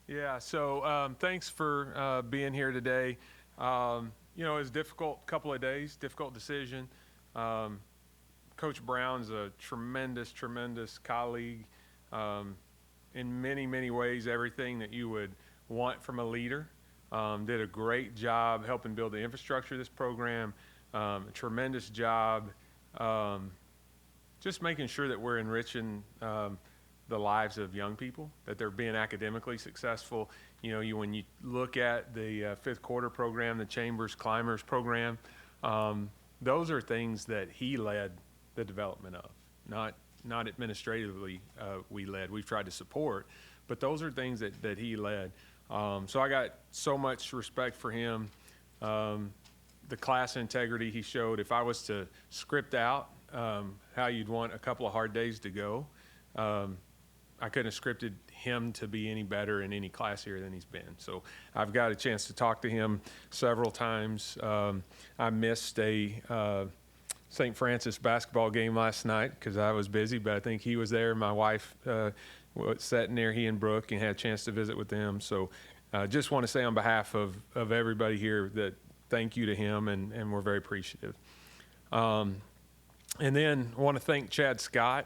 Yeah, so thanks for being here today. It was a difficult couple of days, difficult decision. Um, Coach Brown's a tremendous, tremendous colleague in many, many ways, everything that you would want from a leader. Did a great job helping build the infrastructure of this program, a tremendous job um, just making sure that we're enriching the lives of young people, that they're being academically successful. When you look at the fifth quarter program, the Chambers Climbers program, those are things that he led the development of, not administratively we led. We've tried to support, but those are things that he led. So I got so much respect for him. The class integrity he showed. If I was to script out how you'd want a couple of hard days to go, I couldn't have scripted him to be any better in any class here than he's been. So I've got a chance to talk to him several times. I missed a St. Francis basketball game last night because I was busy, but I think he was there. My wife sat near he and Brooke and had a chance to visit with them. So just want to say on behalf of everybody here that thank you to him, and we're very appreciative. And then I want to thank Chad Scott.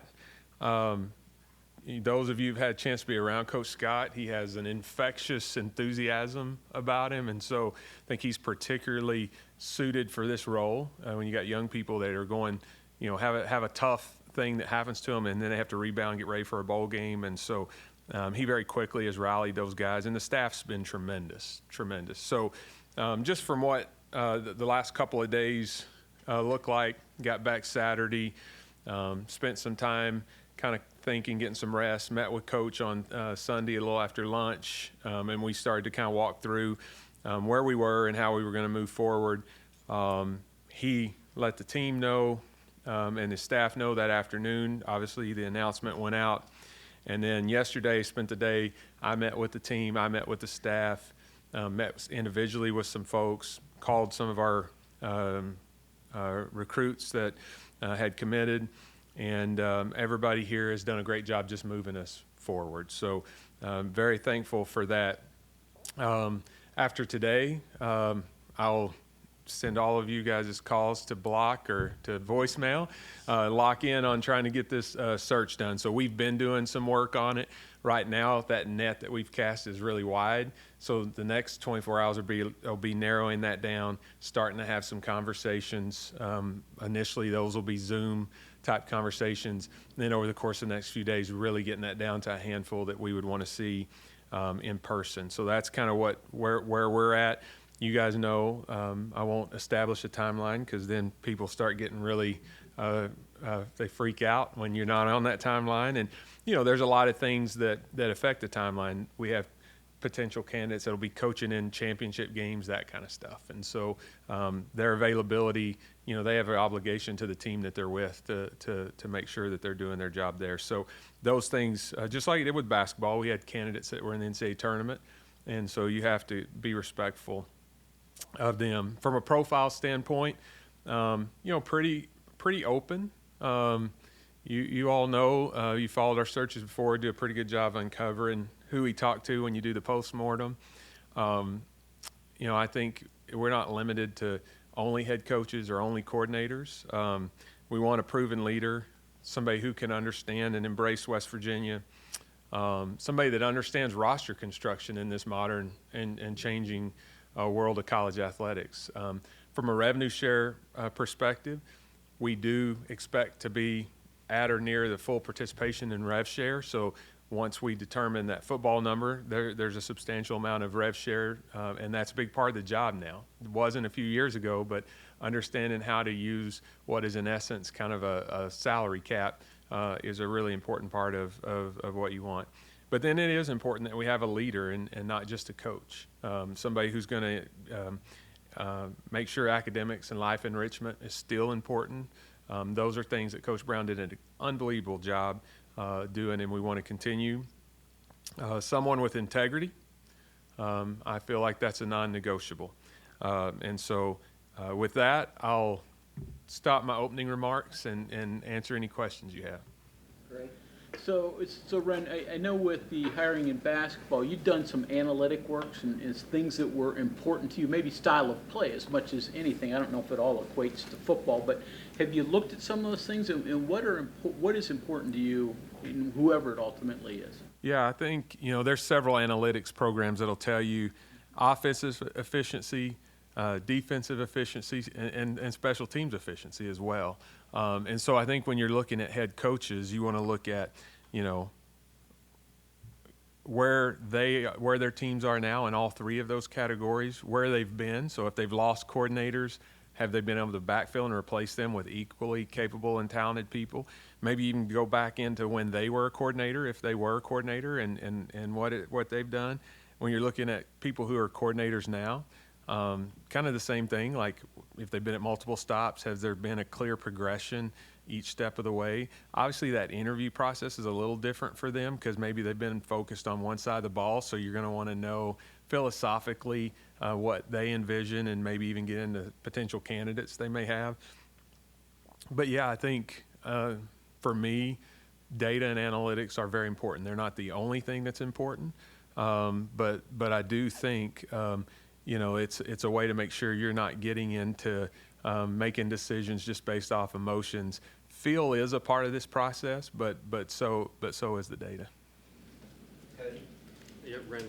Those of you who've had a chance to be around Coach Scott, he has an infectious enthusiasm about him, and so I think he's particularly suited for this role when you got young people that are going, have a tough thing that happens to them, and then they have to rebound and get ready for a bowl game, and so he very quickly has rallied those guys, and the staff's been tremendous. So just from what the last couple of days looked like, got back Saturday, spent some time kind of thinking, getting some rest, met with Coach on Sunday a little after lunch, and we started to kind of walk through where we were and how we were going to move forward. He let the team know and his staff know that afternoon. Obviously, the announcement went out. And then yesterday, spent the day, I met with the team, I met with the staff, met individually with some folks, called some of our recruits that had committed, and everybody here has done a great job just moving us forward. So very thankful for that. After today, I'll send all of you guys' calls to block or to voicemail, lock in on trying to get this search done. So we've been doing some work on it. Right now, that net that we've cast is really wide. So the next 24 hours will be narrowing that down, starting to have some conversations. Initially, those will be Zoom type conversations. And then over the course of the next few days, really getting that down to a handful that we would want to see in person. So that's kind of where we're at. You guys know I won't establish a timeline because then people start getting really they freak out when you're not on that timeline. And, there's a lot of things that affect the timeline. We have potential candidates that will be coaching in championship games, that kind of stuff. And so their availability, they have an obligation to the team that they're with to make sure that they're doing their job there. So those things, just like you did with basketball, we had candidates that were in the NCAA tournament. And so you have to be respectful of them. From a profile standpoint, pretty open. You all know, you followed our searches before, do a pretty good job uncovering who we talked to when you do the postmortem. I think we're not limited to only head coaches or only coordinators. We want a proven leader, somebody who can understand and embrace West Virginia, somebody that understands roster construction in this modern and changing world of college athletics. From a revenue share perspective, we do expect to be at or near the full participation in rev share. So once we determine that football number, there's a substantial amount of rev share, and that's a big part of the job now. It wasn't a few years ago, but understanding how to use what is in essence kind of a salary cap is a really important part of what you want. But then it is important that we have a leader and not just a coach, somebody who's going to make sure academics and life enrichment is still important. Those are things that Coach Brown did an unbelievable job doing, and we want to continue. Someone with integrity, I feel like that's a non-negotiable. And so with that, I'll stop my opening remarks and answer any questions you have. Great. So Wren, I know with the hiring in basketball, you've done some analytic works and it's things that were important to you, maybe style of play as much as anything. I don't know if it all equates to football, but have you looked at some of those things and what is important to you in whoever it ultimately is? Yeah, I think, there's several analytics programs that'll tell you offensive efficiency, defensive efficiency, and special teams efficiency as well. And so I think when you're looking at head coaches, you want to look at, where their teams are now in all three of those categories, where they've been. So if they've lost coordinators, have they been able to backfill and replace them with equally capable and talented people? Maybe even go back into when they were a coordinator, if they were a coordinator, and what they've done. When you're looking at people who are coordinators now, kind of the same thing. Like if they've been at multiple stops, has there been a clear progression each step of the way? Obviously, that interview process is a little different for them because maybe they've been focused on one side of the ball. So you're going to want to know philosophically what they envision and maybe even get into potential candidates they may have. But yeah, I think for me, data and analytics are very important. They're not the only thing that's important, but I do think it's a way to make sure you're not getting into making decisions just based off emotions. Feel is a part of this process, but so is the data. Yeah, Wren,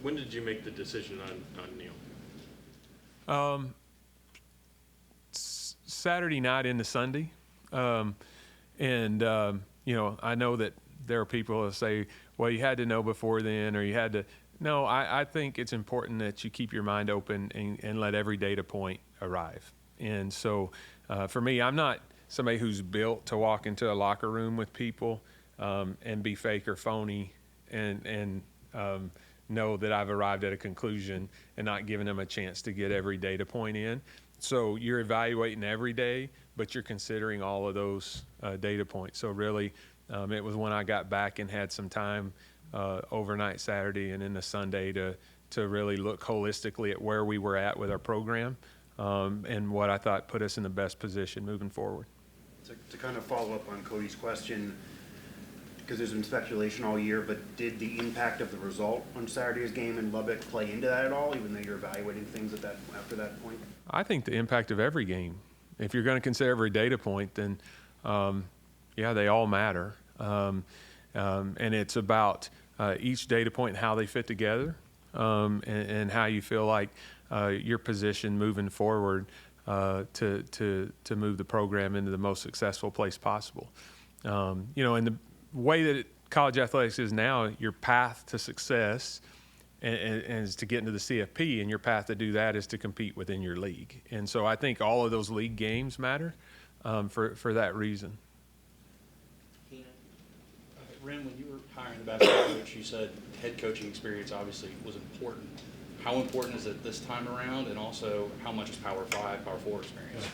when did you make the decision on Neal? Saturday night into Sunday. I know that there are people that say, well, you had to know before then, or you had to. No, I think it's important that you keep your mind open and let every data point arrive. And so for me, I'm not somebody who's built to walk into a locker room with people and be fake or phony and know that I've arrived at a conclusion and not giving them a chance to get every data point in. So you're evaluating every day, but you're considering all of those data points. So really, it was when I got back and had some time overnight Saturday and into Sunday to really look holistically at where we were at with our program and what I thought put us in the best position moving forward. To kind of follow up on Cody's question, because there's been speculation all year, but did the impact of the result on Saturday's game in Lubbock play into that at all, even though you're evaluating things after that point? I think the impact of every game, if you're going to consider every data point, then they all matter. And it's about each data point and how they fit together and how you feel like your position moving forward to move the program into the most successful place possible. And the way that college athletics is now, your path to success and is to get into the CFP, and your path to do that is to compete within your league. And so I think all of those league games matter for that reason. Wren, when you were hiring the basketball coach, you said head coaching experience obviously was important. How important is it this time around, and also how much is Power 5, Power 4 experience?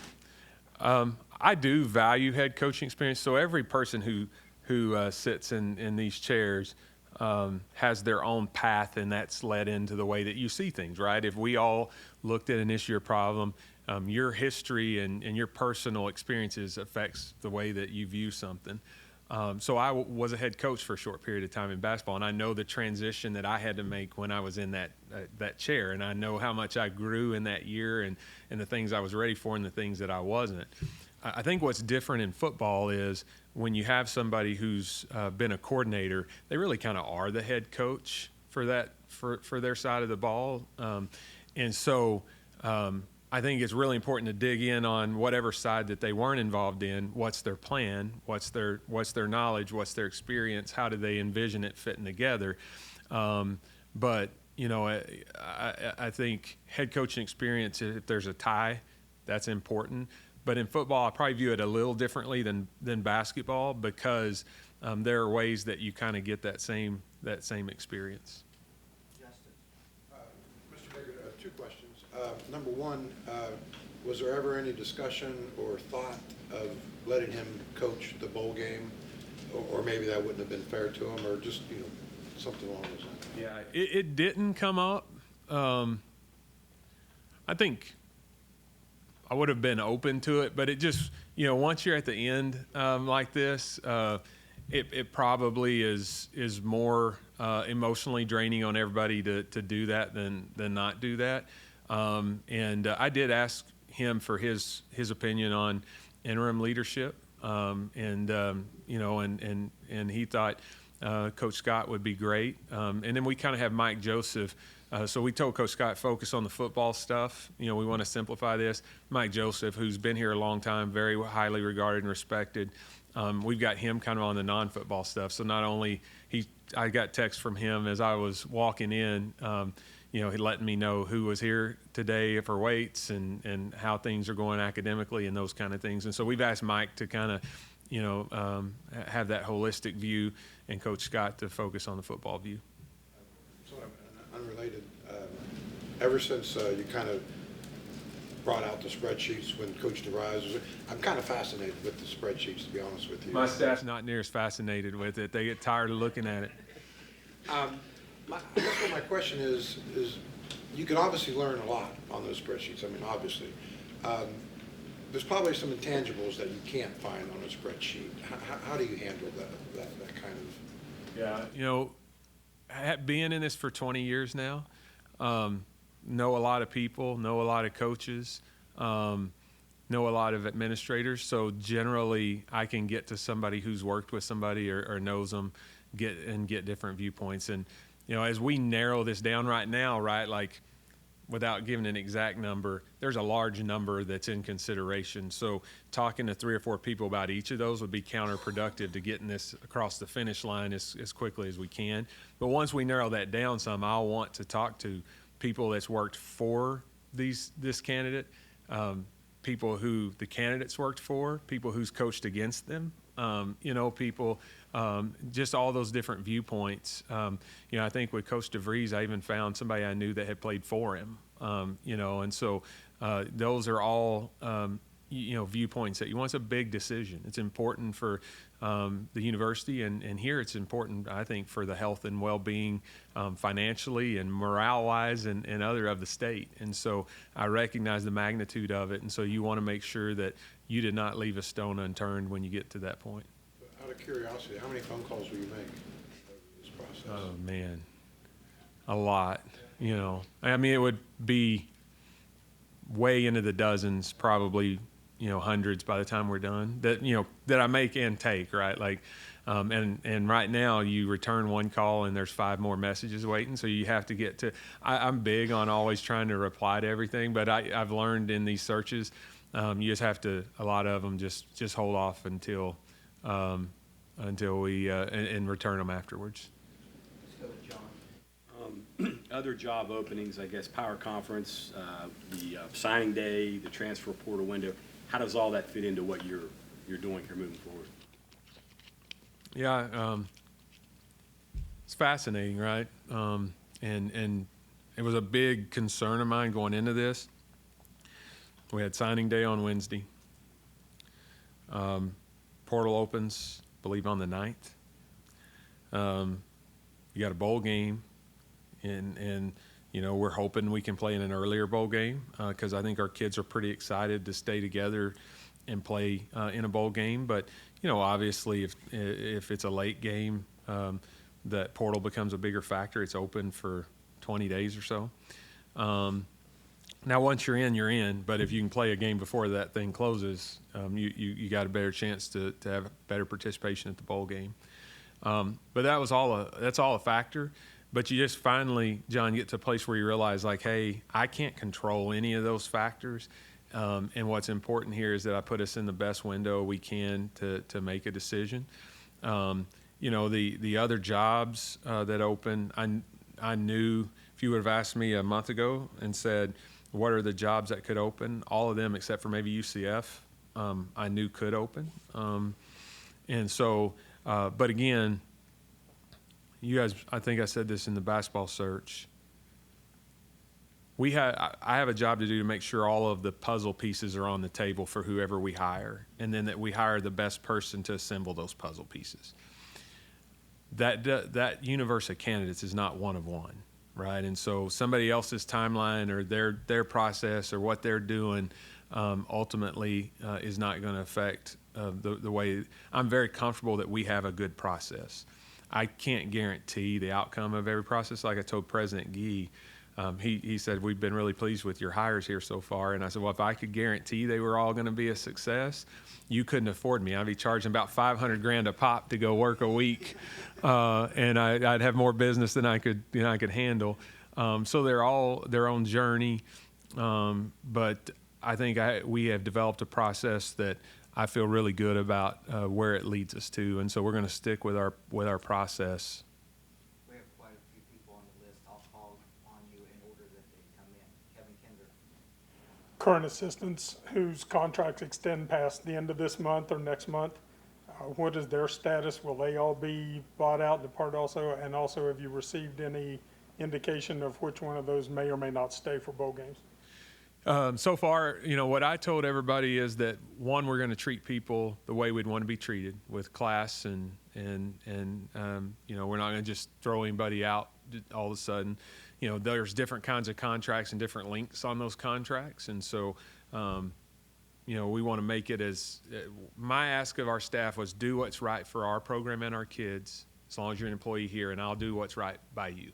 I do value head coaching experience. So every person who sits in these chairs has their own path, and that's led into the way that you see things, right? If we all looked at an issue or problem, your history and your personal experiences affects the way that you view something. So I was a head coach for a short period of time in basketball, and I know the transition that I had to make when I was in that chair, and I know how much I grew in that year and the things I was ready for and the things that I wasn't. I think what's different in football is when you have somebody who's been a coordinator, they really kind of are the head coach for their side of the ball. And so I think it's really important to dig in on whatever side that they weren't involved in. What's their plan? What's their knowledge? What's their experience? How do they envision it fitting together? But I think head coaching experience, if there's a tie, that's important. But in football, I probably view it a little differently than basketball because there are ways that you kind of get that same experience. Mr. Baker, two questions. Number one, was there ever any discussion or thought of letting him coach the bowl game, or maybe that wouldn't have been fair to him, or just something along those lines? Yeah, it didn't come up. I think I would have been open to it, but it just once you're at the end like this, it probably is more emotionally draining on everybody to do that than not do that. And I did ask him for his opinion on interim leadership, and he thought Coach Scott would be great. And then we kind of have Mike Joseph. So we told Coach Scott, focus on the football stuff. We want to simplify this. Mike Joseph, who's been here a long time, very highly regarded and respected. We've got him kind of on the non-football stuff. So not only I got text from him as I was walking in, he letting me know who was here today for weights and how things are going academically and those kind of things. And so we've asked Mike to kind of, have that holistic view, and Coach Scott to focus on the football view. Sort of unrelated, ever since you kind of brought out the spreadsheets when Coach DeVries was, I'm kind of fascinated with the spreadsheets, to be honest with you. My staff's not near as fascinated with it. They get tired of looking at it. I guess what my question is you can obviously learn a lot on those spreadsheets. I mean, obviously. There's probably some intangibles that you can't find on a spreadsheet. How do you handle that kind of? Yeah. Being in this for 20 years now, know a lot of people, know a lot of coaches, know a lot of administrators. So generally, I can get to somebody who's worked with somebody or knows them, get different viewpoints. And as we narrow this down right now, right, like without giving an exact number, there's a large number that's in consideration. So talking to 3 or 4 people about each of those would be counterproductive to getting this across the finish line as quickly as we can. But once we narrow that down some, I'll want to talk to people that's worked for this candidate, people who the candidates worked for, people who's coached against them, people, just all those different viewpoints. I think with Coach DeVries, I even found somebody I knew that had played for him, and so those are all, viewpoints that you want. It's a big decision. It's important for the university, and here it's important, I think, for the health and well-being financially and morale-wise and other of the state. And so I recognize the magnitude of it, and so you want to make sure that you did not leave a stone unturned when you get to that point. Out of curiosity, how many phone calls will you make over this process? Oh, man, a lot. I mean, it would be way into the dozens, probably, hundreds by the time we're done that I make and take, right? Like, and right now you return one call and there's 5 more messages waiting. So you have to get to, I'm big on always trying to reply to everything, but I've learned in these searches, you just have to, a lot of them just hold off until we, and return them afterwards. Let's go with John. Other job openings, I guess, Power Conference, the signing day, the transfer portal window. How does all that fit into what you're doing here moving forward? Yeah, it's fascinating, right? And it was a big concern of mine going into this. We had signing day on Wednesday. Portal opens, I believe, on the 9th. You got a bowl game, and we're hoping we can play in an earlier bowl game because I think our kids are pretty excited to stay together and play in a bowl game. But obviously, if it's a late game, that portal becomes a bigger factor. It's open for 20 days or so. Now, once you're in. But if you can play a game before that thing closes, you got a better chance to have better participation at the bowl game. But that's all a factor. But you just finally, John, get to a place where you realize, like, hey, I can't control any of those factors. And what's important here is that I put us in the best window we can to make a decision. The other jobs that open, I knew if you would have asked me a month ago and said, what are the jobs that could open? All of them except for maybe UCF, I knew could open. And so, but again, you guys, I think I said this in the basketball search. I have a job to do to make sure all of the puzzle pieces are on the table for whoever we hire, and then that we hire the best person to assemble those puzzle pieces. That universe of candidates is not one of one, right? And so somebody else's timeline or their process or what they're doing ultimately is not going to affect the way I'm very comfortable that we have a good process. I can't guarantee the outcome of every process. Like I told President Gee, he said, we've been really pleased with your hires here so far. And I said, well, if I could guarantee they were all going to be a success, you couldn't afford me. I'd be charging about $500,000 a pop to go work a week, and I'd have more business than I could handle. So they're all their own journey, but I think we have developed a process that I feel really good about where it leads us to, and so we're going to stick with our process. We have quite a few people on the list. I'll call on you in order that they come in. Kevin Kinder. Current assistants whose contracts extend past the end of this month or next month, what is their status? Will they all be bought out, depart also? And also, have you received any indication of which one of those may or may not stay for bowl games? So far, what I told everybody is that, one, we're going to treat people the way we'd want to be treated, with class, and we're not going to just throw anybody out all of a sudden. There's different kinds of contracts and different links on those contracts, and so we want to make it as my ask of our staff was, do what's right for our program and our kids, as long as you're an employee here, and I'll do what's right by you.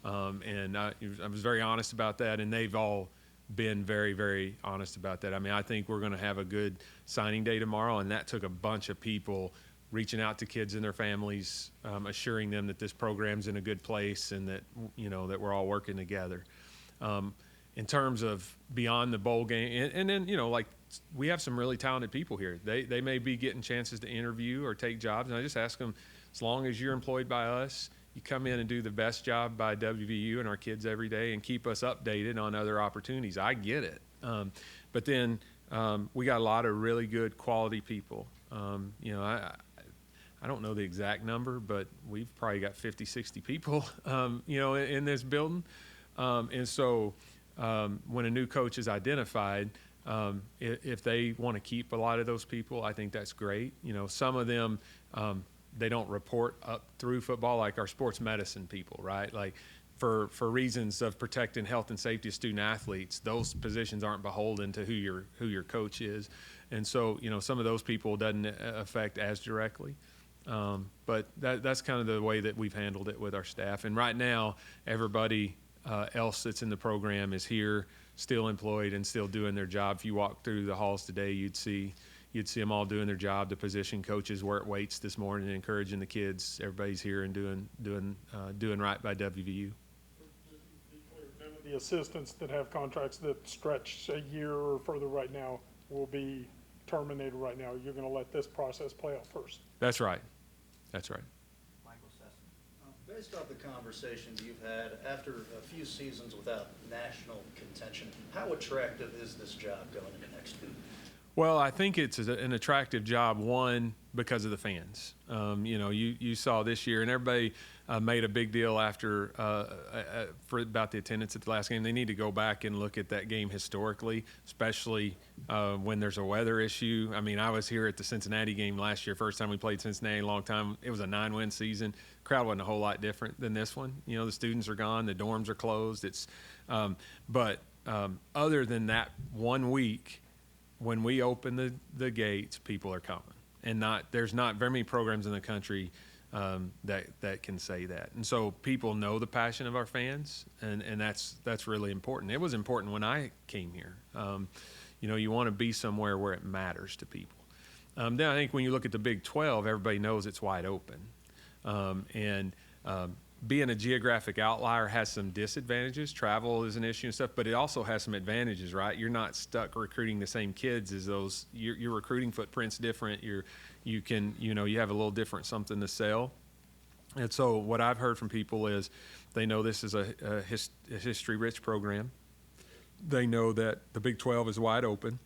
And I was very honest about that, and they've all been very, very honest about that. I mean, I think we're going to have a good signing day tomorrow, and that took a bunch of people reaching out to kids and their families, assuring them that this program's in a good place and that, that we're all working together. In terms of beyond the bowl game, and then, like, we have some really talented people here. They may be getting chances to interview or take jobs, and I just ask them, as long as you're employed by us, you come in and do the best job by WVU and our kids every day and keep us updated on other opportunities. I get it. But then we got a lot of really good quality people. I don't know the exact number, but we've probably got 50, 60 people, in this building. And so when a new coach is identified, if they want to keep a lot of those people, I think that's great. Some of them, they don't report up through football, like our sports medicine people, right? Like for reasons of protecting health and safety of student athletes, those positions aren't beholden to who your coach is. And so, some of those people doesn't affect as directly. But that's kind of the way that we've handled it with our staff. And right now, everybody else that's in the program is here, still employed and still doing their job. If you walk through the halls today, you'd see them all doing their job. The position coaches were at weights this morning, encouraging the kids. Everybody's here and doing right by WVU. The assistants that have contracts that stretch a year or further right now will be terminated right now. You're going to let this process play out first. That's right. That's right. Michael Sessom. Based off the conversations you've had, after a few seasons without national contention, how attractive is this job going into next year? Well, I think it's an attractive job, one, because of the fans. You saw this year, and everybody made a big deal after about the attendance at the last game. They need to go back and look at that game historically, especially when there's a weather issue. I mean, I was here at the Cincinnati game last year, first time we played Cincinnati in a long time. It was a 9-win season. Crowd wasn't a whole lot different than this one. The students are gone, the dorms are closed. But other than that 1 week, when we open the gates, people are coming, and there's not very many programs in the country that can say that. And so people know the passion of our fans, and that's really important. It was important when I came here. You want to be somewhere where it matters to people. Then I think when you look at the Big 12, everybody knows it's wide open, and being a geographic outlier has some disadvantages. Travel is an issue and stuff, but it also has some advantages, right? You're not stuck recruiting the same kids as those. Your recruiting footprint's different. You have a little different something to sell. And so what I've heard from people is they know this is a history-rich program. They know that the Big 12 is wide open,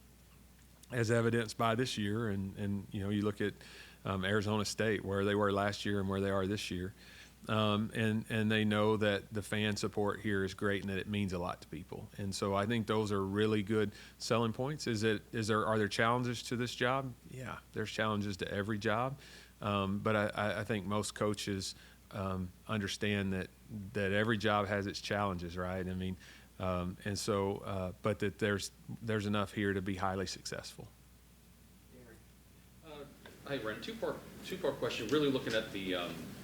as evidenced by this year. And you look at Arizona State, where they were last year and where they are this year. And they know that the fan support here is great and that it means a lot to people. And so I think those are really good selling points. Are there challenges to this job? Yeah, there's challenges to every job. But I think most coaches understand that every job has its challenges, right? I mean, but that there's enough here to be highly successful. Gary. Hi, Wren. Two-part question. Really looking at the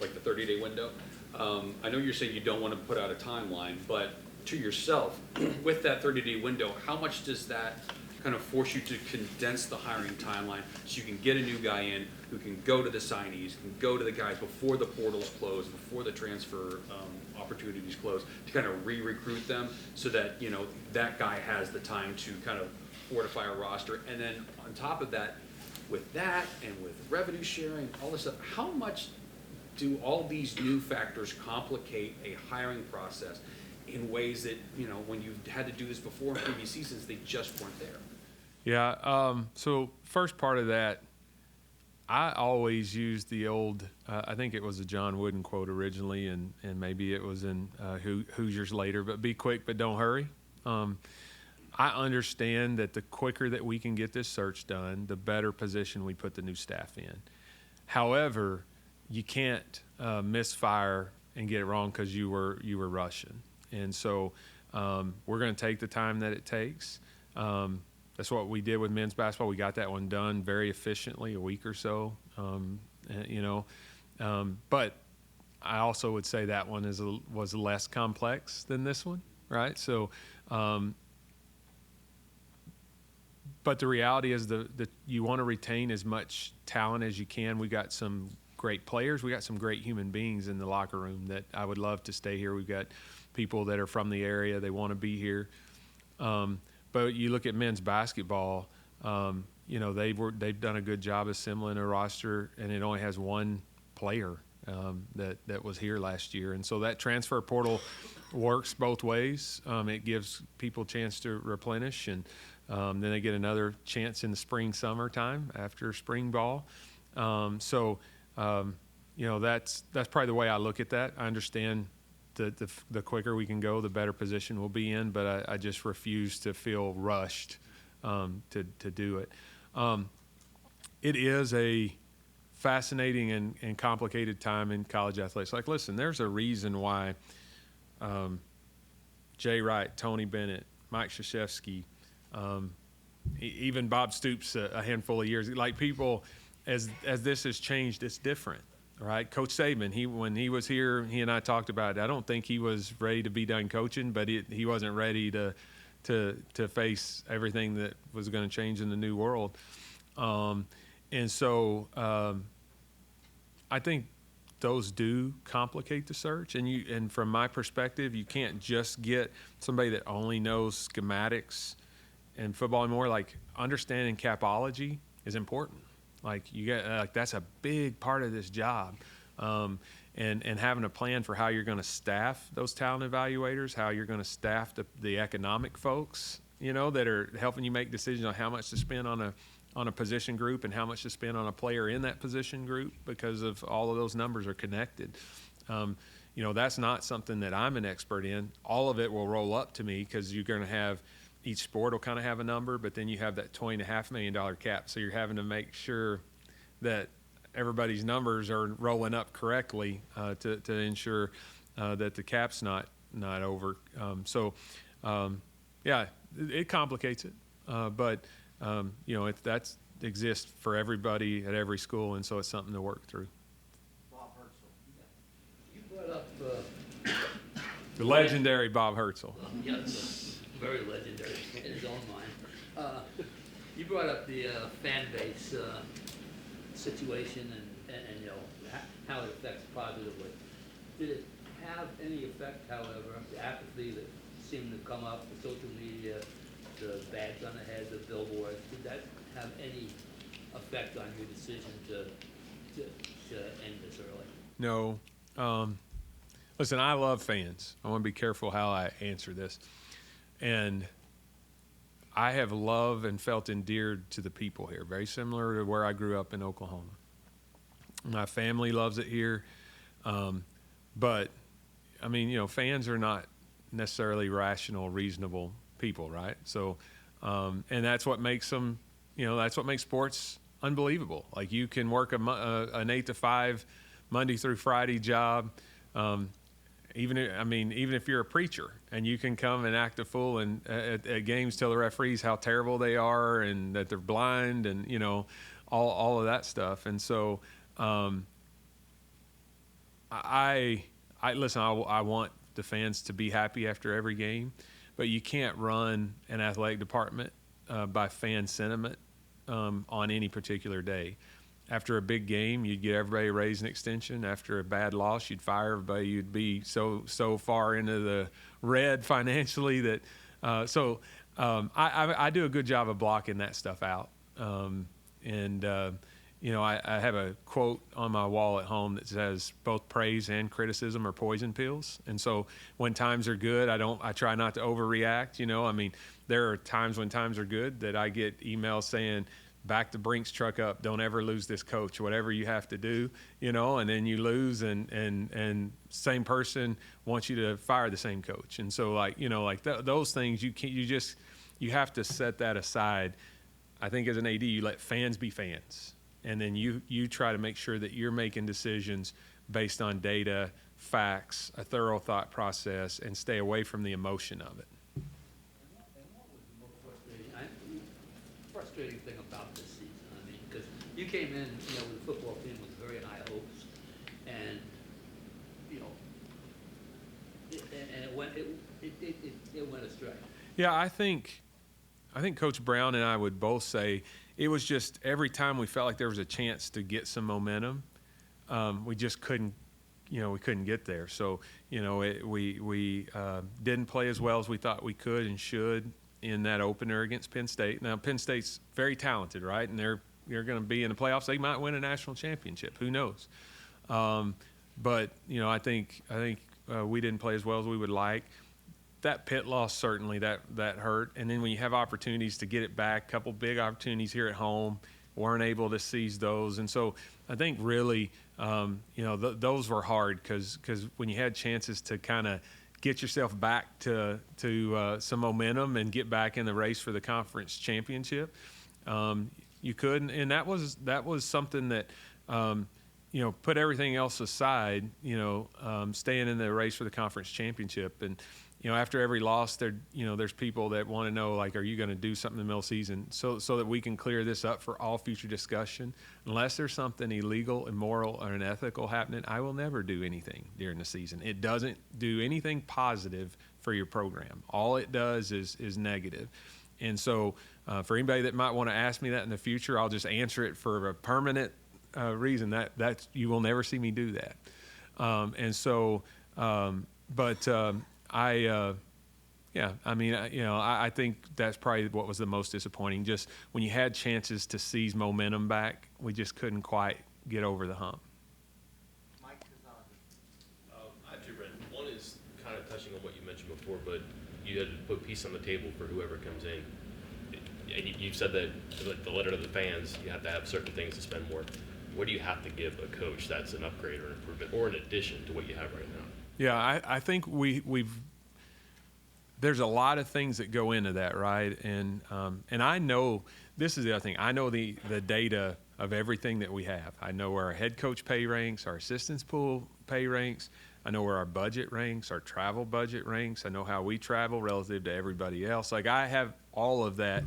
like the 30-day window. I know you're saying you don't want to put out a timeline, but to yourself, with that 30-day window, how much does that kind of force you to condense the hiring timeline so you can get a new guy in who can go to the signees, can go to the guys before the portals close, before the transfer opportunities close, to kind of re-recruit them so that, you know, that guy has the time to kind of fortify a roster. And then on top of that, with that and with revenue sharing, all this stuff, how much do all these new factors complicate a hiring process in ways that, you know, when you've had to do this before in previous seasons, they just weren't there? Yeah, so first part of that, I always use the old, I think it was a John Wooden quote originally, and maybe it was in Hoosiers later, but be quick, but don't hurry. I understand that the quicker that we can get this search done, the better position we put the new staff in. However, you can't misfire and get it wrong because you were rushing. And so we're going to take the time that it takes. That's what we did with men's basketball. We got that one done very efficiently, a week or so, you know. But I also would say that one was less complex than this one, right? So, but the reality is that you want to retain as much talent as you can. We got some great players. We got some great human beings in the locker room that I would love to stay here. We've got people that are from the area. They want to be here. But you look at men's basketball, you know, they've done a good job assembling a roster, and it only has one player that was here last year. And so that transfer portal works both ways. It gives people a chance to replenish, and then they get another chance in the spring, summertime after spring ball. So, you know, that's probably the way I look at that. I understand the quicker we can go, the better position we'll be in, but I just refuse to feel rushed to do it. It is a fascinating and complicated time in college athletics. Like, listen, there's a reason why Jay Wright, Tony Bennett, Mike Krzyzewski, even Bob Stoops a handful of years, like people, as this has changed, it's different. Right, Coach Saban. When he was here, he and I talked about it. I don't think he was ready to be done coaching, but he wasn't ready to face everything that was going to change in the new world. And so I think those do complicate the search. And from my perspective, you can't just get somebody that only knows schematics in football anymore. Like, understanding capology is important. Like, that's a big part of this job, and having a plan for how you're going to staff those talent evaluators, how you're going to staff the economic folks, you know, that are helping you make decisions on how much to spend on a position group and how much to spend on a player in that position group, because of all of those numbers are connected. You know, that's not something that I'm an expert in. All of it will roll up to me, because you're going to have each sport will kind of have a number, but then you have that $20.5 million cap. So you're having to make sure that everybody's numbers are rolling up correctly to ensure that the cap's not over. Yeah, it complicates it, but you know, that exists for everybody at every school, and so it's something to work through. Bob Hertzel, you brought up, The legendary Bob Hertzel. Yes, very legendary in his own mind. You brought up the fan base situation and you know, how it affects positively. Did it have any effect, however, the apathy that seemed to come up, the social media, the badge on the head, the billboards, did that have any effect on your decision to end this early? No. Listen, I love fans. I want to be careful how I answer this. And I have loved and felt endeared to the people here, very similar to where I grew up in Oklahoma. My family loves it here. But, I mean, you know, fans are not necessarily rational, reasonable people, right? So, and that's what makes them, you know, that's what makes sports unbelievable. Like, you can work an 8 to 5 Monday through Friday job, even if you're a preacher, and you can come and act a fool and at games tell the referees how terrible they are and that they're blind, and, you know, all of that stuff. And so I listen, I want the fans to be happy after every game, but you can't run an athletic department by fan sentiment on any particular day. After a big game, you'd get everybody to raise an extension. After a bad loss, you'd fire everybody. You'd be so far into the red financially that I do a good job of blocking that stuff out. I have a quote on my wall at home that says both praise and criticism are poison pills. And so when times are good, I try not to overreact. I mean, there are times when times are good that I get emails saying, back the Brinks truck up, don't ever lose this coach, whatever you have to do, and then you lose and same person wants you to fire the same coach. And so those things you have to set that aside. I think as an AD, you let fans be fans. And then you try to make sure that you're making decisions based on data, facts, a thorough thought process, and stay away from the emotion of it. And what was the most frustrating thing about this season? I mean, because you came in, with the football team with very high hopes, and it went astray. Yeah, I think Coach Brown and I would both say it was just every time we felt like there was a chance to get some momentum, we just couldn't, we couldn't get there. So, we didn't play as well as we thought we could and should in that opener against Penn State. Now, Penn State's very talented, right? And they're going to be in the playoffs. They might win a national championship. Who knows? But I think we didn't play as well as we would like. That Pitt loss, certainly that hurt. And then when you have opportunities to get it back, a couple big opportunities here at home, weren't able to seize those. And so I think really, those were hard because when you had chances to kind of get yourself back to some momentum and get back in the race for the conference championship, you couldn't. And that was something that, put everything else aside, staying in the race for the conference championship. And, after every loss, there's people that want to know, like, are you going to do something in the middle of the season so that we can clear this up for all future discussion? Unless there's something illegal, immoral, or unethical happening, I will never do anything during the season. It doesn't do anything positive for your program. All it does is negative. And so for anybody that might want to ask me that in the future, I'll just answer it for a permanent reason. That you will never see me do that. I think that's probably what was the most disappointing. Just when you had chances to seize momentum back, we just couldn't quite get over the hump. Mike Kazan. I have two, Wren. One is kind of touching on what you mentioned before, but you had to put peace on the table for whoever comes in. And you said that the letter to the fans, you have to have certain things to spend more. What do you have to give a coach that's an upgrade or an improvement or an addition to what you have right now? Yeah, I think there's a lot of things that go into that, right? And I know, this is the other thing, I know the data of everything that we have. I know where our head coach pay ranks, our assistants pool pay ranks. I know where our budget ranks, our travel budget ranks. I know how we travel relative to everybody else. Like, I have all of that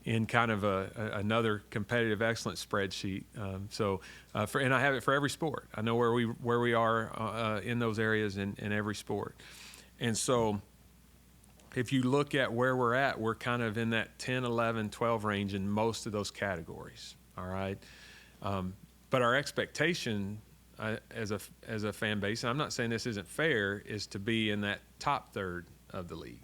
in kind of another competitive excellence spreadsheet. And I have it for every sport. I know where we are in those areas in every sport. And so if you look at where we're at, we're kind of in that 10, 11, 12 range in most of those categories, all right? But our expectation as a fan base, and I'm not saying this isn't fair, is to be in that top third of the league.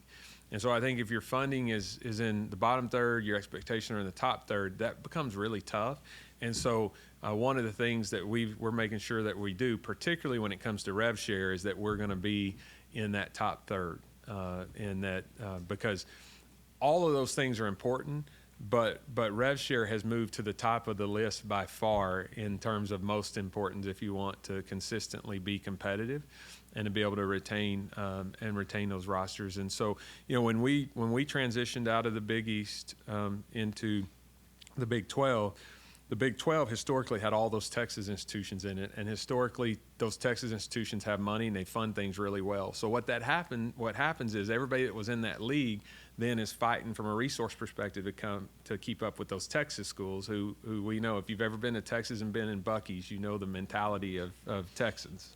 And so I think if your funding is in the bottom third, your expectations are in the top third, that becomes really tough. And so one of the things that we're making sure that we do, particularly when it comes to rev share, is that we're going to be in that top third. Because all of those things are important, but rev share has moved to the top of the list by far in terms of most importance if you want to consistently be competitive and to be able to retain those rosters. And so, when we transitioned out of the Big East into the Big 12, the Big 12 historically had all those Texas institutions in it, and historically those Texas institutions have money and they fund things really well. So what happens is everybody that was in that league then is fighting from a resource perspective to keep up with those Texas schools who we know, if you've ever been to Texas and been in Buc-ee's, you know the mentality of Texans.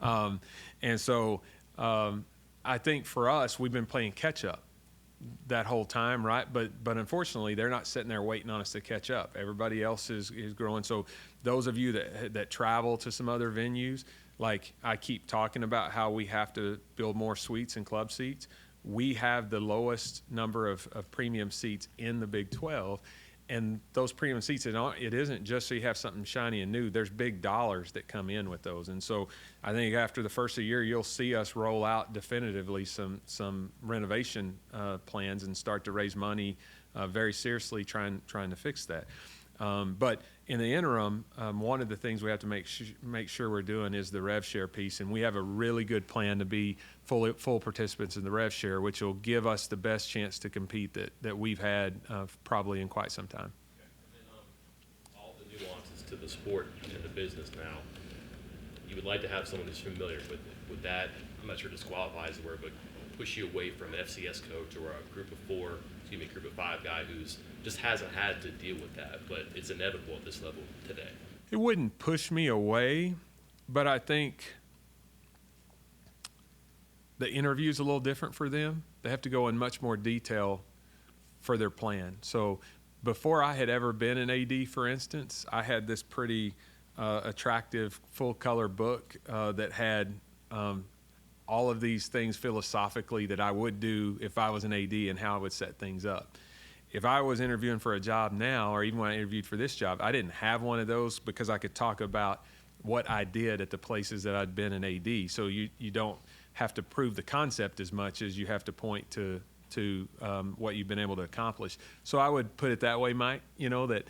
And so I think for us, we've been playing catch up that whole time, right? But unfortunately, they're not sitting there waiting on us to catch up. Everybody else is growing. So those of you that travel to some other venues, like I keep talking about how we have to build more suites and club seats. We have the lowest number of premium seats in the Big 12. And those premium seats, it isn't just so you have something shiny and new. There's big dollars that come in with those. And so I think after the first of the year, you'll see us roll out definitively some renovation plans and start to raise money very seriously trying to fix that. But in the interim, one of the things we have to make sure we're doing is the rev share piece. And we have a really good plan to be full participants in the rev share, which will give us the best chance to compete that we've had probably in quite some time. And then all the nuances to the sport and the business now, you would like to have someone who's familiar with that. I'm not sure disqualify is the word, but push you away from an FCS coach or a group of 5 guy who's just hasn't had to deal with that, but it's inevitable at this level today. It wouldn't push me away, but I think the interview is a little different for them. They have to go in much more detail for their plan. So before I had ever been an AD, for instance, I had this pretty attractive full-color book that had all of these things philosophically that I would do if I was an AD and how I would set things up. If I was interviewing for a job now, or even when I interviewed for this job, I didn't have one of those because I could talk about what I did at the places that I'd been an AD. So you don't have to prove the concept as much as you have to point to what you've been able to accomplish. So I would put it that way, Mike, that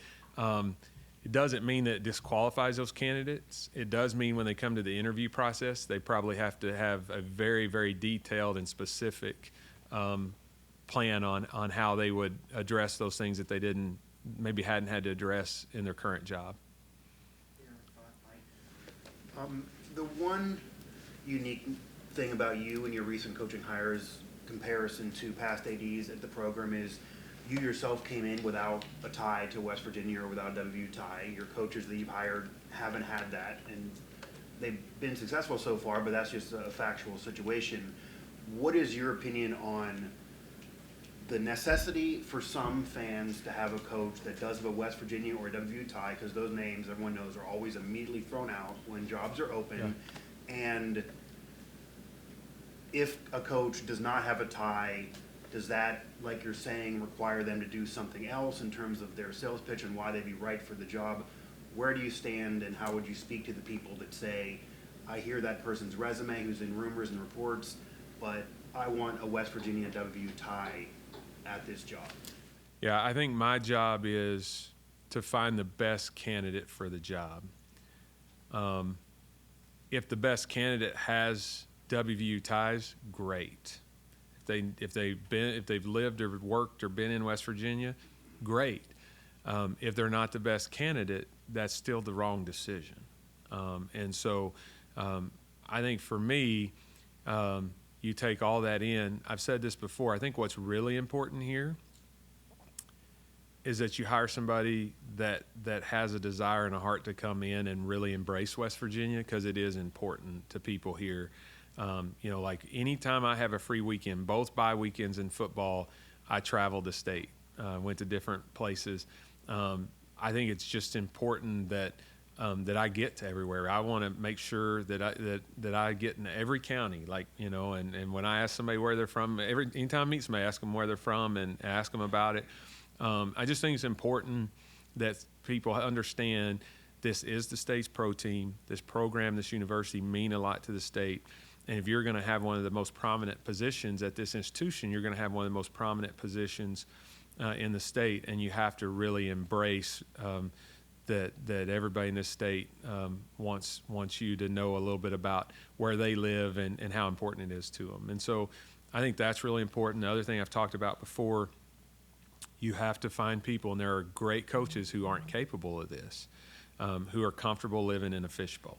it doesn't mean that it disqualifies those candidates. It does mean when they come to the interview process, they probably have to have a very, very detailed and specific plan on how they would address those things that they maybe hadn't had to address in their current job. The one unique thing about you and your recent coaching hires comparison to past ADs at the program is you yourself came in without a tie to West Virginia or without a WVU tie. Your coaches that you've hired haven't had that, and they've been successful so far, but that's just a factual situation. What is your opinion on the necessity for some fans to have a coach that does have a West Virginia or a WVU tie, because those names, everyone knows, are always immediately thrown out when jobs are open, and if a coach does not have a tie, does that, like you're saying, require them to do something else in terms of their sales pitch and why they'd be right for the job? Where do you stand, and how would you speak to the people that say, I hear that person's resume who's in rumors and reports, but I want a West Virginia WVU tie at this job? Yeah, I think my job is to find the best candidate for the job. If the best candidate has WVU ties, great. If they've lived or worked or been in West Virginia, great. If they're not the best candidate, that's still the wrong decision. And so I think for me, you take all that in. I've said this before. I think what's really important here is that you hire somebody that has a desire and a heart to come in and really embrace West Virginia, because it is important to people here. Like anytime I have a free weekend, both bye weekends in football, I traveled the state, went to different places. I think it's just important that I get to everywhere. I want to make sure that I get in every county, and when I ask somebody where they're from, anytime I meet somebody, I ask them where they're from and ask them about it. I just think it's important that people understand this is the state's pro team. This program, this university mean a lot to the state. And if you're going to have one of the most prominent positions at this institution, you're going to have one of the most prominent positions in the state, and you have to really embrace that everybody in this state wants you to know a little bit about where they live and how important it is to them. And so I think that's really important. The other thing I've talked about before You have to find people, and there are great coaches who aren't capable of this, who are comfortable living in a fishbowl.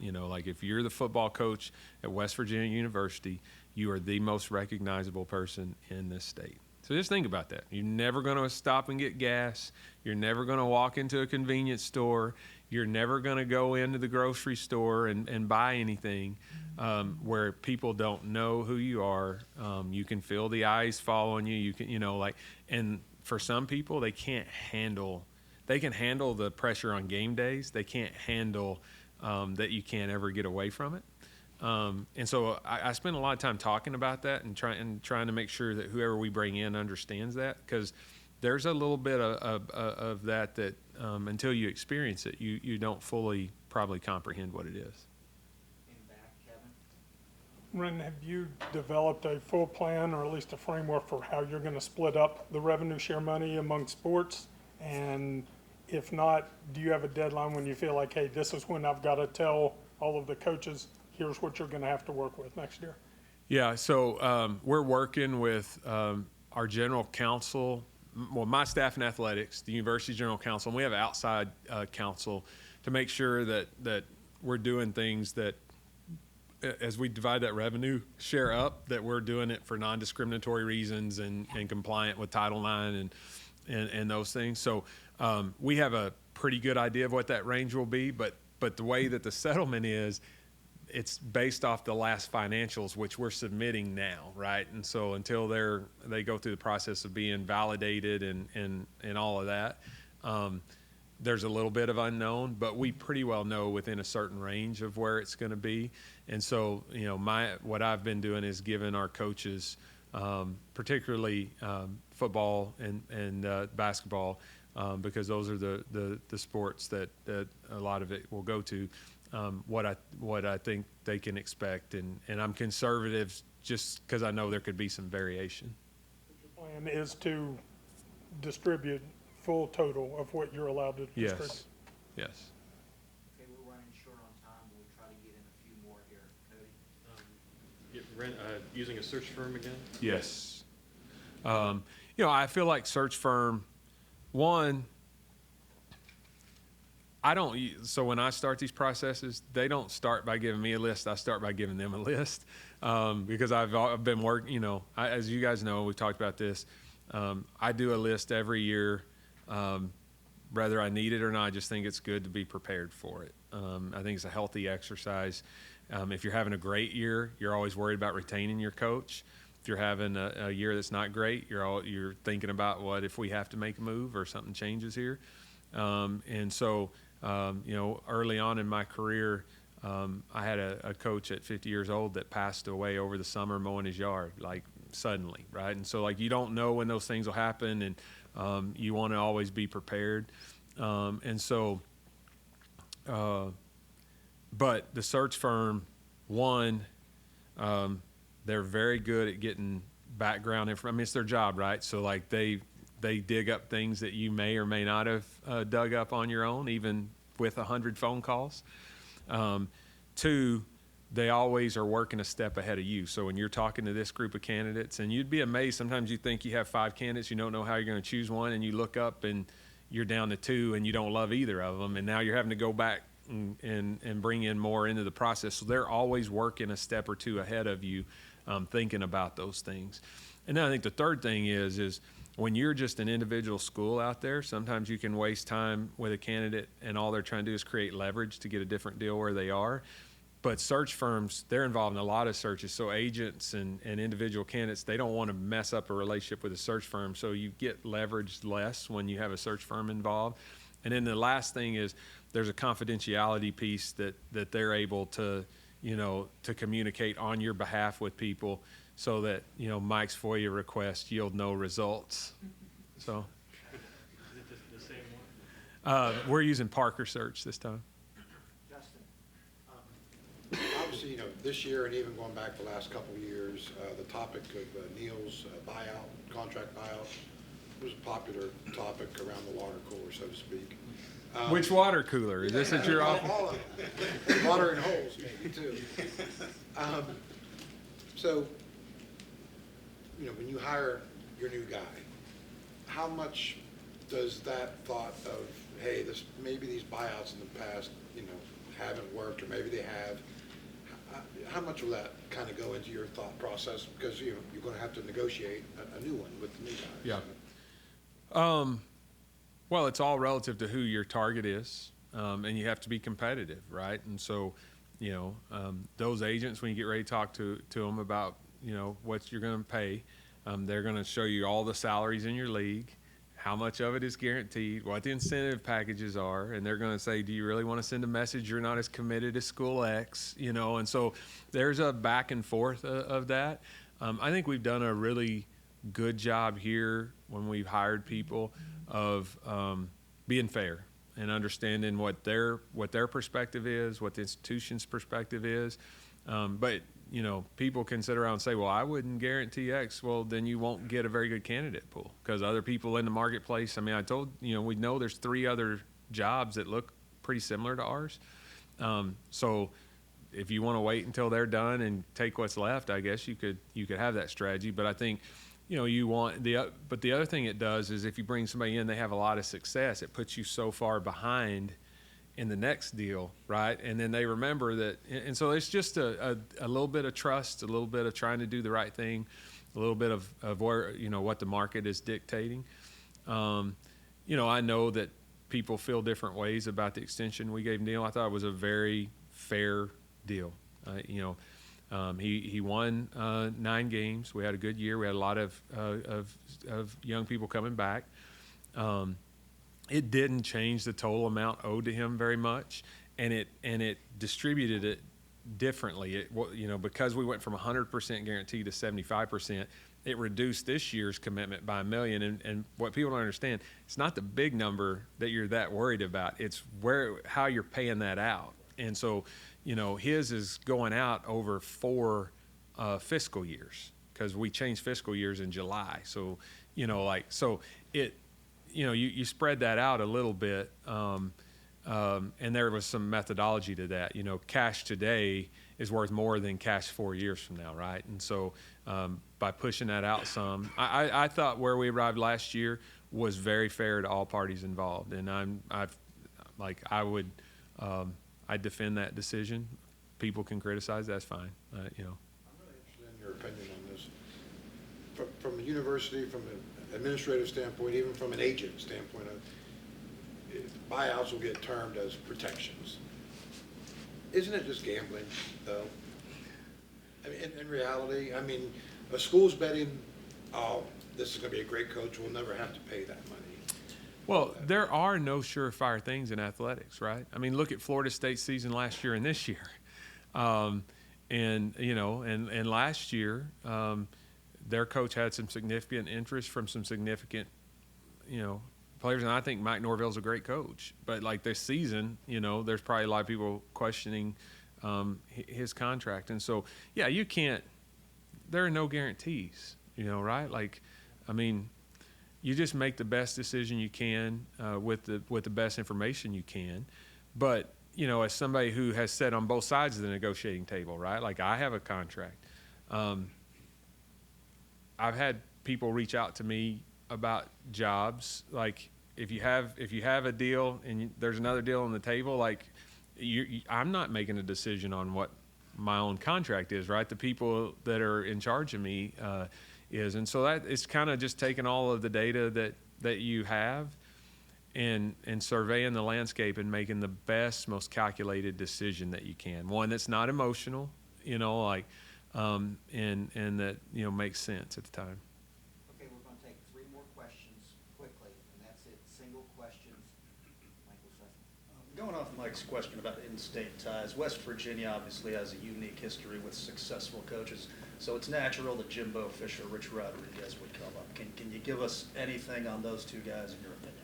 Like if you're the football coach at West Virginia University, you are the most recognizable person in this state. So just think about that. You're never going to stop and get gas. You're never going to walk into a convenience store. You're never going to go into the grocery store and buy anything where people don't know who you are. You can feel the eyes fall on you. You can, and for some people, they can handle the pressure on game days. They can't handle that you can't ever get away from it. And so I spend a lot of time talking about that and trying to make sure that whoever we bring in understands that, because there's a little bit of that until you experience it, you don't fully probably comprehend what it is. In back, Kevin? Wren, have you developed a full plan or at least a framework for how you're going to split up the revenue share money among sports? And if not, do you have a deadline when you feel like, hey, this is when I've got to tell all of the coaches, here's what you're going to have to work with next year? Yeah, so we're working with our general counsel, well, my staff in athletics, the university's general counsel, and we have outside counsel to make sure that we're doing things that, as we divide that revenue share up, that we're doing it for non-discriminatory reasons and compliant with Title IX and those things. So we have a pretty good idea of what that range will be, but the way that the settlement is, it's based off the last financials, which we're submitting now, right? And so until they go through the process of being validated and all of that, there's a little bit of unknown, but we pretty well know within a certain range of where it's going to be. And so, what I've been doing is giving our coaches, particularly football and basketball, because those are the sports that a lot of it will go to. What I think they can expect, and I'm conservative just because I know there could be some variation. The plan is to distribute full total of what you're allowed to distribute. Yes. Okay, we're running short on time. We'll try to get in a few more here. Cody? Using a search firm again? Yes. I feel like search firm, one, so when I start these processes, they don't start by giving me a list. I start by giving them a list because I've been working, as you guys know, we've talked about this. I do a list every year, whether I need it or not. I just think it's good to be prepared for it. I think it's a healthy exercise. If you're having a great year, you're always worried about retaining your coach. If you're having a year that's not great, you're thinking about what if we have to make a move or something changes here. And so, early on in my career, I had a coach at 50 years old that passed away over the summer mowing his yard, like suddenly, right? And so, you don't know when those things will happen, and you want to always be prepared. But the search firm, one, they're very good at getting background information. I mean, it's their job, right? So, they dig up things that you may or may not have dug up on your own, even with 100 phone calls. Two, they always are working a step ahead of you. So when you're talking to this group of candidates, and you'd be amazed, sometimes you think you have 5 candidates, you don't know how you're going to choose one, and you look up and you're down to 2 and you don't love either of them, and now you're having to go back and bring in more into the process. So they're always working a step or 2 ahead of you, thinking about those things. And then I think the third thing is when you're just an individual school out there, sometimes you can waste time with a candidate and all they're trying to do is create leverage to get a different deal where they are. But search firms, they're involved in a lot of searches. So agents and individual candidates, they don't want to mess up a relationship with a search firm. So you get leveraged less when you have a search firm involved. And then the last thing is there's a confidentiality piece that they're able to, to communicate on your behalf with people, so that, Mike's FOIA requests yield no results. So Is it the same one? we're using Parker Search this time. Justin? Obviously, this year and even going back the last couple of years, the topic of Neal's buyout, contract buyout, was a popular topic around the water cooler, so to speak. Which water cooler? Is this at your office? All of them. Water and holes, maybe, too. So, when you hire your new guy, how much does that thought of, hey, maybe these buyouts in the past, haven't worked, or maybe they have, how much will that kind of go into your thought process? Because, you're going to have to negotiate a new one with the new guys. Yeah. Well, it's all relative to who your target is, and you have to be competitive, right? And so, those agents, when you get ready to talk to them about, what you're going to pay, they're going to show you all the salaries in your league, how much of it is guaranteed, what the incentive packages are, and they're going to say, do you really want to send a message you're not as committed as school X, and so there's a back and forth of that. I think we've done a really good job here when we've hired people of being fair and understanding what their perspective is, what the institution's perspective is. But people can sit around and say, well, I wouldn't guarantee X. Well, then you won't get a very good candidate pool because other people in the marketplace, I told, we know there's 3 other jobs that look pretty similar to ours. So if you want to wait until they're done and take what's left, I guess you could have that strategy. But I think, you want but the other thing it does is if you bring somebody in, they have a lot of success, it puts you so far behind in the next deal, right? And then they remember that, and so it's just a little bit of trust, a little bit of trying to do the right thing, a little bit of where, what the market is dictating. I know that people feel different ways about the extension we gave Neal. I thought it was a very fair deal. He won 9 games. We had a good year. We had a lot of young people coming back. It didn't change the total amount owed to him very much, and it distributed it differently. Because we went from 100% guarantee to 75%, it reduced this year's commitment by $1 million. And what people don't understand, it's not the big number that you're that worried about. It's how you're paying that out. And so, his is going out over 4 fiscal years because we changed fiscal years in July. So, you spread that out a little bit, and there was some methodology to that. Cash today is worth more than cash 4 years from now, right? And so by pushing that out some, I thought where we arrived last year was very fair to all parties involved, and I defend that decision. People can criticize, that's fine. I'm really interested in your opinion on this. From a university, from an administrative standpoint, even from an agent standpoint, buyouts will get termed as protections. Isn't it just gambling, though? In reality, a school's betting, oh, this is going to be a great coach, we'll never have to pay that money. Well, there are no surefire things in athletics, right? Look at Florida State's season last year and this year. And last year, their coach had some significant interest from some significant, players. And I think Mike Norvell's a great coach. But like this season, there's probably a lot of people questioning his contract. And so, yeah, you can't, there are no guarantees, right? You just make the best decision you can with the best information you can. But, as somebody who has sat on both sides of the negotiating table, right? Like I have a contract. I've had people reach out to me about jobs. Like if you have a deal and there's another deal on the table, I'm not making a decision on what my own contract is, right? The people that are in charge of me is. And so that it's kind of just taking all of the data that you have and surveying the landscape and making the best, most calculated decision that you can. One that's not emotional, and that, makes sense at the time. Okay, we're gonna take 3 more questions quickly, and that's it, single questions. Michael Sessom. Going off Mike's question about in-state ties, West Virginia obviously has a unique history with successful coaches, so it's natural that Jimbo Fisher, Rich Rodriguez would come up. Can you give us anything on those 2 guys in your opinion?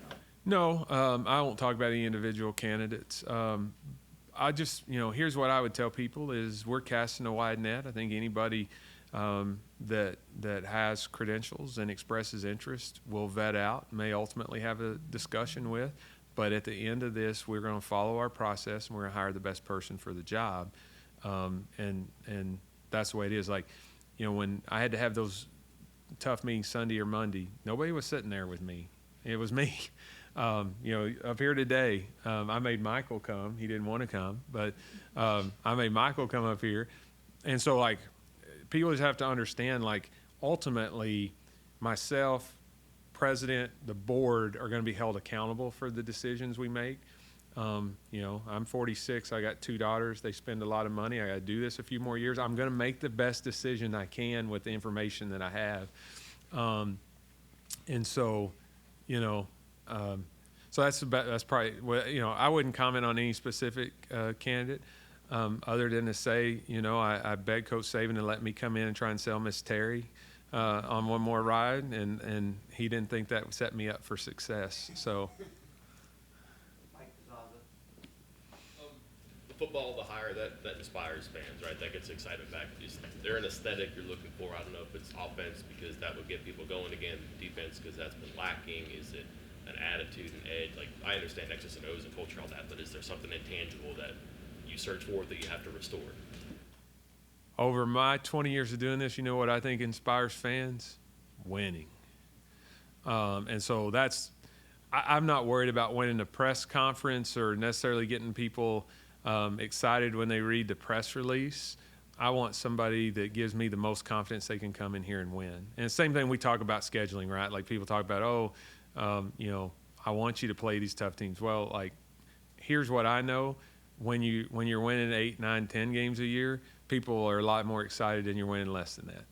No, I won't talk about any individual candidates. I just, here's what I would tell people is we're casting a wide net. I think anybody that has credentials and expresses interest will vet out, may ultimately have a discussion with. But at the end of this, we're going to follow our process and we're going to hire the best person for the job. And that's the way it is. When I had to have those tough meeting Sunday or Monday, nobody was sitting there with me. It was me. Up here today, I made Michael come. He didn't want to come, but I made Michael come up here. And so, like, people just have to understand, like, ultimately, myself, president, the board are going to be held accountable for the decisions we make. I'm 46. I got 2 daughters. They spend a lot of money. I got to do this a few more years. I'm going to make the best decision I can with the information that I have. And so, so that's probably what, I wouldn't comment on any specific candidate other than to say, I begged Coach Saban to let me come in and try and sell Miss Terry on one more ride, and he didn't think that would set me up for success. So. Football, the hire, that inspires fans, right? That gets excited back. They're an aesthetic you're looking for. I don't know if it's offense because that would get people going again, defense because that's been lacking. Is it an attitude and edge? Like, I understand X's and O's and culture, all that, but is there something intangible that you search for that you have to restore? Over my 20 years of doing this, you know what I think inspires fans? Winning. And so I'm not worried about winning a press conference or necessarily getting people excited when they read the press release. I want somebody that gives me the most confidence they can come in here and win. And the same thing we talk about scheduling, right? Like people talk about, I want you to play these tough teams. Well, like, here's what I know. When you're winning 8, 9, 10 games a year, people are a lot more excited than you're winning less than that.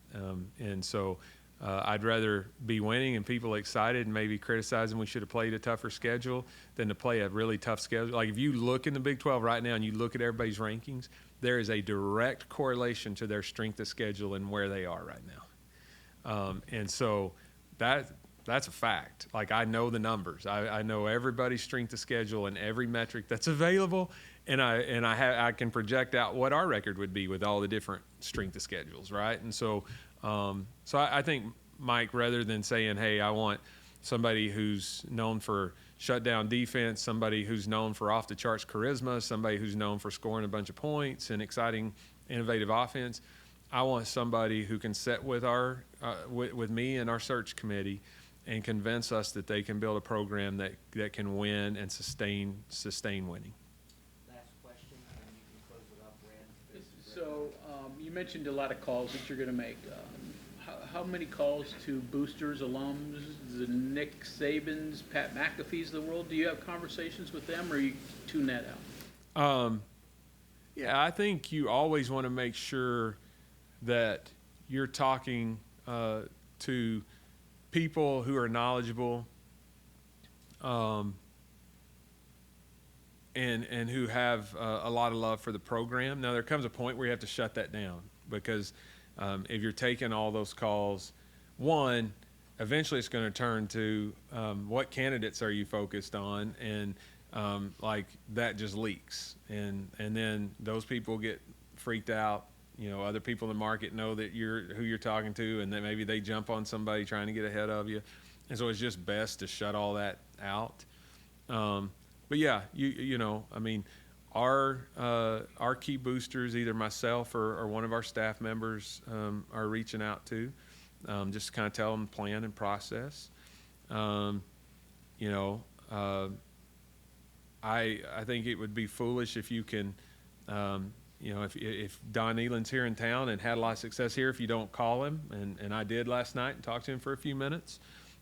And so I'd rather be winning and people excited and maybe criticizing we should have played a tougher schedule than to play a really tough schedule. Like, if you look in the Big 12 right now and you look at everybody's rankings, there is a direct correlation to their strength of schedule and where they are right now. And so that's a fact. Like, I know the numbers. I know everybody's strength of schedule and every metric that's available, and I can project out what our record would be with all the different strength of schedules, right? And so I think, Mike, rather than saying, hey, I want somebody who's known for shutdown defense, somebody who's known for off-the-charts charisma, somebody who's known for scoring a bunch of points and exciting, innovative offense, I want somebody who can sit with with me and our search committee and convince us that they can build a program that can win and sustain winning. Last question, and you can close it up, Wren. So you mentioned a lot of calls that you're going to make. How many calls to boosters, alums, the Nick Sabans, Pat McAfee's of the world? Do you have conversations with them, or you tune that out? Yeah, I think you always want to make sure that you're talking to people who are knowledgeable and who have a lot of love for the program. Now, there comes a point where you have to shut that down because if you're taking all those calls, one, eventually it's going to turn to what candidates are you focused on, and like that just leaks, and then those people get freaked out. Other people in the market know that who you're talking to, and then maybe they jump on somebody trying to get ahead of you, and so it's just best to shut all that out. But yeah, I mean, our key boosters, either myself or one of our staff members, are reaching out to, just to kind of tell them the plan and process. I think it would be foolish if you can, if Don Nealon's here in town and had a lot of success here, if you don't call him, and I did last night and talked to him for a few minutes.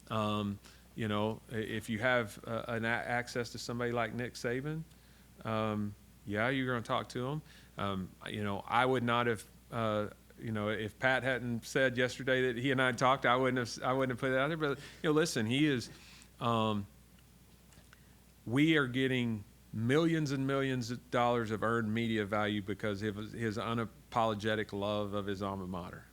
If you have access to somebody like Nick Saban, yeah, you're going to talk to him. I would not have, if Pat hadn't said yesterday that he and I talked, I wouldn't have put it out there. But listen, he is. We are getting millions and millions of dollars of earned media value because of his unapologetic love of his alma mater,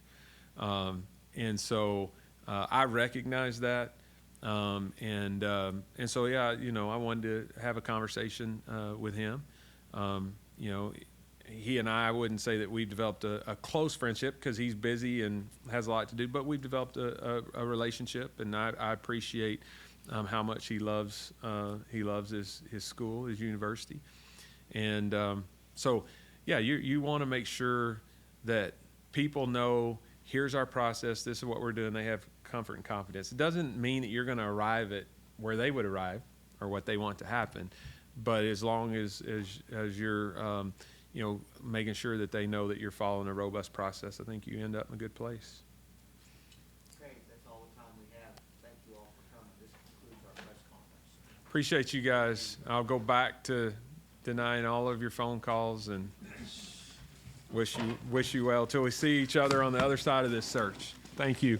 and so I recognize that. And so, yeah, I wanted to have a conversation with him. He and I wouldn't say that we've developed a close friendship because he's busy and has a lot to do, but we've developed a relationship, and I appreciate how much he loves his school, his university. And so, yeah, you want to make sure that people know here's our process, this is what we're doing, they have comfort and confidence. It doesn't mean that you're going to arrive at where they would arrive or what they want to happen, but as long as you're, you know, making sure that they know that you're following a robust process, I think you end up in a good place. Great, that's all the time we have. Thank you all for coming. This concludes our press conference. Appreciate you guys. I'll go back to denying all of your phone calls and wish you well till we see each other on the other side of this search. Thank you.